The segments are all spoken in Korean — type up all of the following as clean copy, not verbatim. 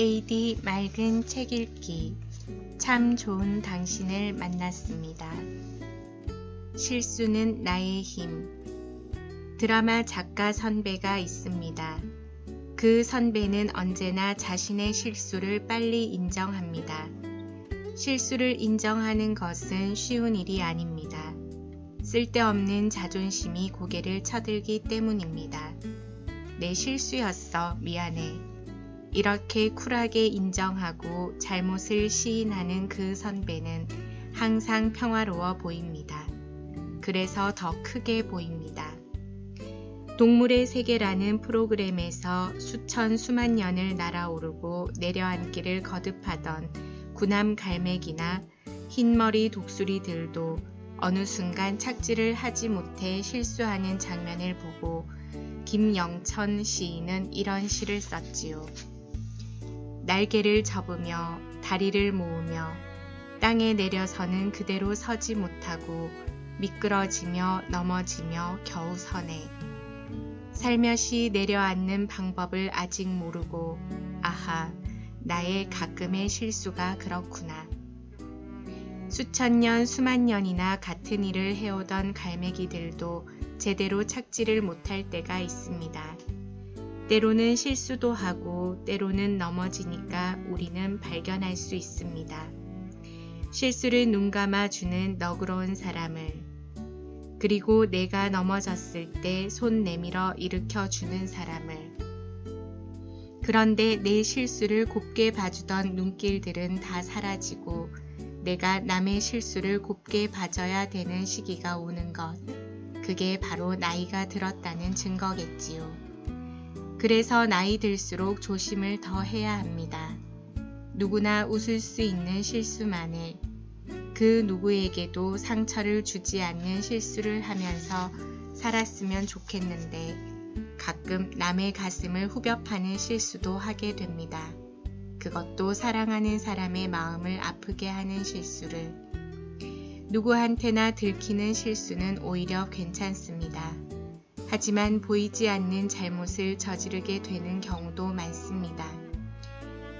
AD 맑은 책 읽기. 참 좋은 당신을 만났습니다. 실수는 나의 힘. 드라마 작가 선배가 있습니다. 그 선배는 언제나 자신의 실수를 빨리 인정합니다. 실수를 인정하는 것은 쉬운 일이 아닙니다. 쓸데없는 자존심이 고개를 쳐들기 때문입니다. 내 실수였어. 미안해. 이렇게 쿨하게 인정하고 잘못을 시인하는 그 선배는 항상 평화로워 보입니다. 그래서 더 크게 보입니다. 동물의 세계라는 프로그램에서 수천 수만 년을 날아오르고 내려앉기를 거듭하던 구남 갈매기나 흰머리 독수리들도 어느 순간 착지를 하지 못해 실수하는 장면을 보고 김영천 시인은 이런 시를 썼지요. 날개를 접으며 다리를 모으며 땅에 내려서는 그대로 서지 못하고 미끄러지며 넘어지며 겨우 서네. 살며시 내려앉는 방법을 아직 모르고 아하, 나의 가끔의 실수가 그렇구나. 수천 년 수만 년이나 같은 일을 해오던 갈매기들도 제대로 착지를 못할 때가 있습니다. 때로는 실수도 하고 때로는 넘어지니까 우리는 발견할 수 있습니다. 실수를 눈감아주는 너그러운 사람을, 그리고 내가 넘어졌을 때 손 내밀어 일으켜주는 사람을. 그런데 내 실수를 곱게 봐주던 눈길들은 다 사라지고 내가 남의 실수를 곱게 봐줘야 되는 시기가 오는 것. 그게 바로 나이가 들었다는 증거겠지요. 그래서 나이 들수록 조심을 더 해야 합니다. 누구나 웃을 수 있는 실수만을, 그 누구에게도 상처를 주지 않는 실수를 하면서 살았으면 좋겠는데 가끔 남의 가슴을 후벼 파는 실수도 하게 됩니다. 그것도 사랑하는 사람의 마음을 아프게 하는 실수를. 누구한테나 들키는 실수는 오히려 괜찮습니다. 하지만 보이지 않는 잘못을 저지르게 되는 경우도 많습니다.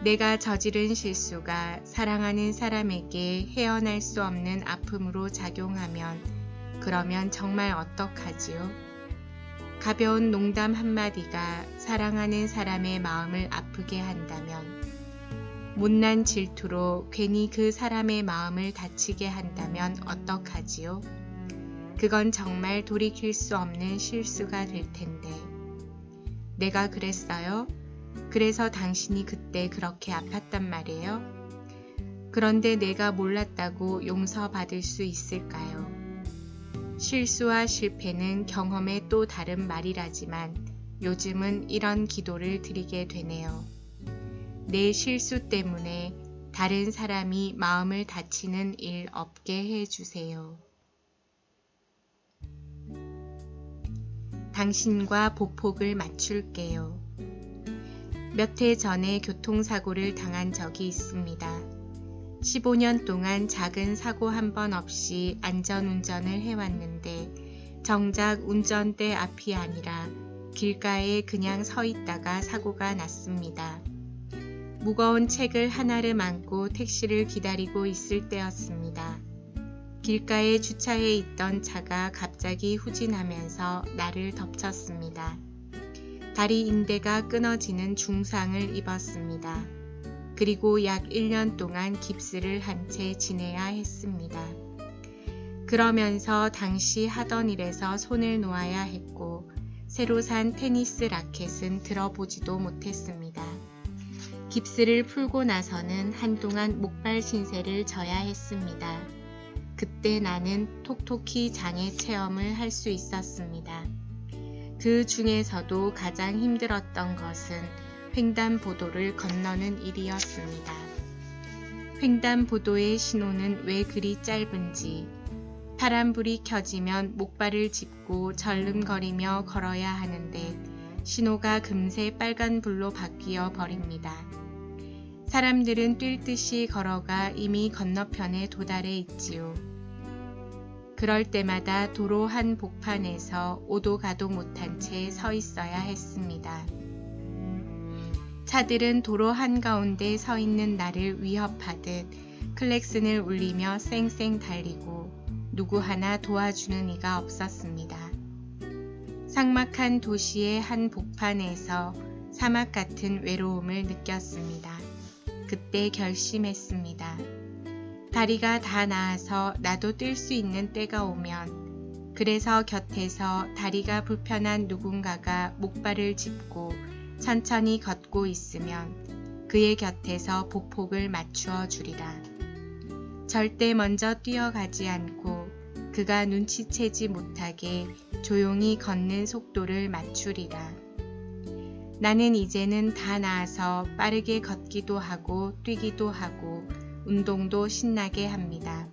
내가 저지른 실수가 사랑하는 사람에게 헤어날 수 없는 아픔으로 작용하면 그러면 정말 어떡하지요? 가벼운 농담 한마디가 사랑하는 사람의 마음을 아프게 한다면, 못난 질투로 괜히 그 사람의 마음을 다치게 한다면 어떡하지요? 그건 정말 돌이킬 수 없는 실수가 될 텐데. 내가 그랬어요? 그래서 당신이 그때 그렇게 아팠단 말이에요? 그런데 내가 몰랐다고 용서받을 수 있을까요? 실수와 실패는 경험의 또 다른 말이라지만 요즘은 이런 기도를 드리게 되네요. 내 실수 때문에 다른 사람이 마음을 다치는 일 없게 해주세요. 당신과 보폭을 맞출게요. 몇 해 전에 교통사고를 당한 적이 있습니다. 15년 동안 작은 사고 한 번 없이 안전운전을 해왔는데 정작 운전대 앞이 아니라 길가에 그냥 서 있다가 사고가 났습니다. 무거운 책을 하나를 안고 택시를 기다리고 있을 때였습니다. 길가에 주차해 있던 차가 갑자기 후진하면서 나를 덮쳤습니다. 다리 인대가 끊어지는 중상을 입었습니다. 그리고 약 1년 동안 깁스를 한 채 지내야 했습니다. 그러면서 당시 하던 일에서 손을 놓아야 했고 새로 산 테니스 라켓은 들어보지도 못했습니다. 깁스를 풀고 나서는 한동안 목발 신세를 져야 했습니다. 그때 나는 톡톡히 장애 체험을 할 수 있었습니다. 그 중에서도 가장 힘들었던 것은 횡단보도를 건너는 일이었습니다. 횡단보도의 신호는 왜 그리 짧은지, 파란불이 켜지면 목발을 짚고 절름거리며 걸어야 하는데 신호가 금세 빨간불로 바뀌어 버립니다. 사람들은 뛸 듯이 걸어가 이미 건너편에 도달해 있지요. 그럴 때마다 도로 한 복판에서 오도 가도 못한 채 서 있어야 했습니다. 차들은 도로 한가운데 서 있는 나를 위협하듯 클렉슨을 울리며 쌩쌩 달리고 누구 하나 도와주는 이가 없었습니다. 삭막한 도시의 한 복판에서 사막 같은 외로움을 느꼈습니다. 그때 결심했습니다. 다리가 다 나아서 나도 뛸 수 있는 때가 오면, 그래서 곁에서 다리가 불편한 누군가가 목발을 짚고 천천히 걷고 있으면 그의 곁에서 보폭을 맞추어 주리라. 절대 먼저 뛰어가지 않고 그가 눈치채지 못하게 조용히 걷는 속도를 맞추리라. 나는 이제는 다 나아서 빠르게 걷기도 하고 뛰기도 하고 운동도 신나게 합니다.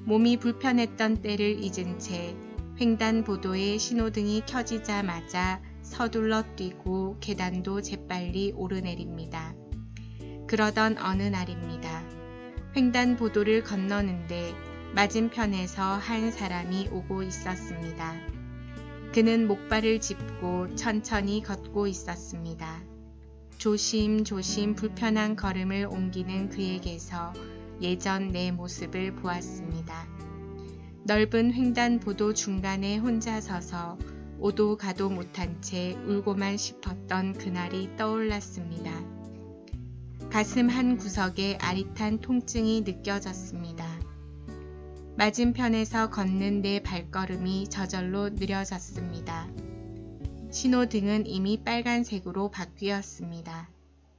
몸이 불편했던 때를 잊은 채 횡단보도의 신호등이 켜지자마자 서둘러 뛰고 계단도 재빨리 오르내립니다. 그러던 어느 날입니다. 횡단보도를 건너는데 맞은편에서 한 사람이 오고 있었습니다. 그는 목발을 짚고 천천히 걷고 있었습니다. 조심조심 불편한 걸음을 옮기는 그에게서 예전 내 모습을 보았습니다. 넓은 횡단보도 중간에 혼자 서서 오도 가도 못한 채 울고만 싶었던 그날이 떠올랐습니다. 가슴 한 구석에 아릿한 통증이 느껴졌습니다. 맞은편에서 걷는 내 발걸음이 저절로 느려졌습니다. 신호등은 이미 빨간색으로 바뀌었습니다.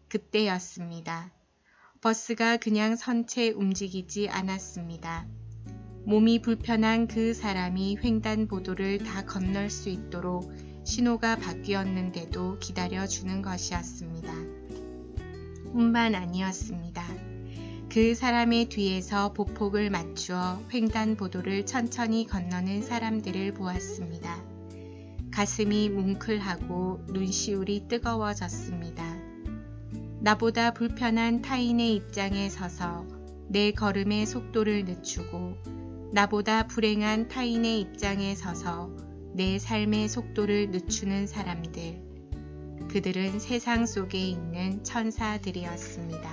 그때였습니다. 버스가 그냥 선 채 움직이지 않았습니다. 몸이 불편한 그 사람이 횡단보도를 다 건널 수 있도록 신호가 바뀌었는데도 기다려주는 것이었습니다. 뿐만 아니었습니다. 그 사람의 뒤에서 보폭을 맞추어 횡단보도를 천천히 건너는 사람들을 보았습니다. 가슴이 뭉클하고 눈시울이 뜨거워졌습니다. 나보다 불편한 타인의 입장에 서서 내 걸음의 속도를 늦추고 나보다 불행한 타인의 입장에 서서 내 삶의 속도를 늦추는 사람들. 그들은 세상 속에 있는 천사들이었습니다.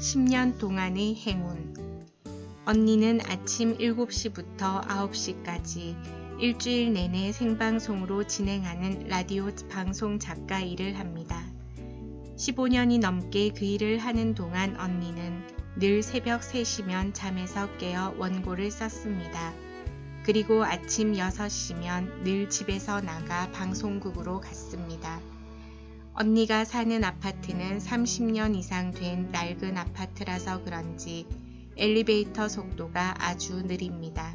(10년) 동안의 행운. 언니는 아침 7시부터 9시까지 일주일 내내 생방송으로 진행하는 라디오 방송 작가 일을 합니다. 15년이 넘게 그 일을 하는 동안 언니는 늘 새벽 3시면 잠에서 깨어 원고를 썼습니다. 그리고 아침 6시면 늘 집에서 나가 방송국으로 갔습니다. 언니가 사는 아파트는 30년 이상 된 낡은 아파트라서 그런지 엘리베이터 속도가 아주 느립니다.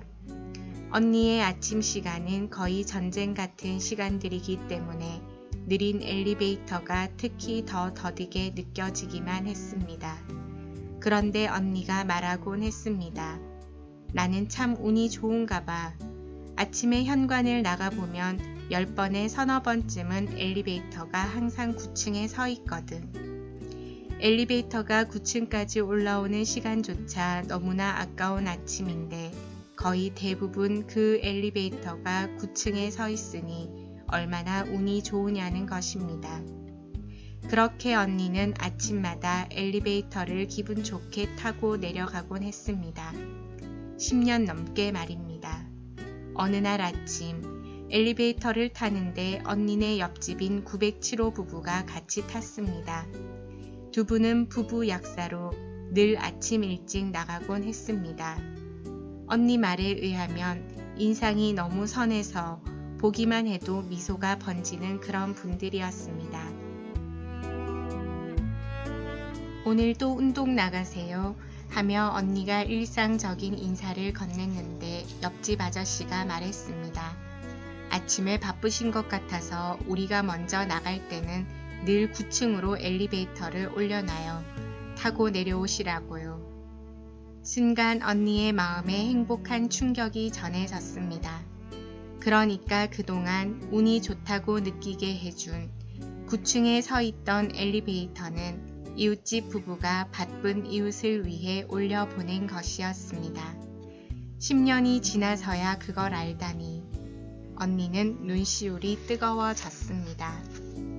언니의 아침 시간은 거의 전쟁 같은 시간들이기 때문에 느린 엘리베이터가 특히 더 더디게 느껴지기만 했습니다. 그런데 언니가 말하곤 했습니다. 나는 참 운이 좋은가 봐. 아침에 현관을 나가보면 10번에 서너 번쯤은 엘리베이터가 항상 9층에 서 있거든. 엘리베이터가 9층까지 올라오는 시간조차 너무나 아까운 아침인데 거의 대부분 그 엘리베이터가 9층에 서 있으니 얼마나 운이 좋으냐는 것입니다. 그렇게 언니는 아침마다 엘리베이터를 기분 좋게 타고 내려가곤 했습니다. 10년 넘게 말입니다. 어느 날 아침 엘리베이터를 타는데 언니네 옆집인 907호 부부가 같이 탔습니다. 두 분은 부부 약사로 늘 아침 일찍 나가곤 했습니다. 언니 말에 의하면 인상이 너무 선해서 보기만 해도 미소가 번지는 그런 분들이었습니다. 오늘도 운동 나가세요 하며 언니가 일상적인 인사를 건넸는데 옆집 아저씨가 말했습니다. 아침에 바쁘신 것 같아서 우리가 먼저 나갈 때는 늘 9층으로 엘리베이터를 올려놔요. 타고 내려오시라고요. 순간 언니의 마음에 행복한 충격이 전해졌습니다. 그러니까 그동안 운이 좋다고 느끼게 해준 9층에 서 있던 엘리베이터는 이웃집 부부가 바쁜 이웃을 위해 올려보낸 것이었습니다. 10년이 지나서야 그걸 알다니. 언니는 눈시울이 뜨거워졌습니다.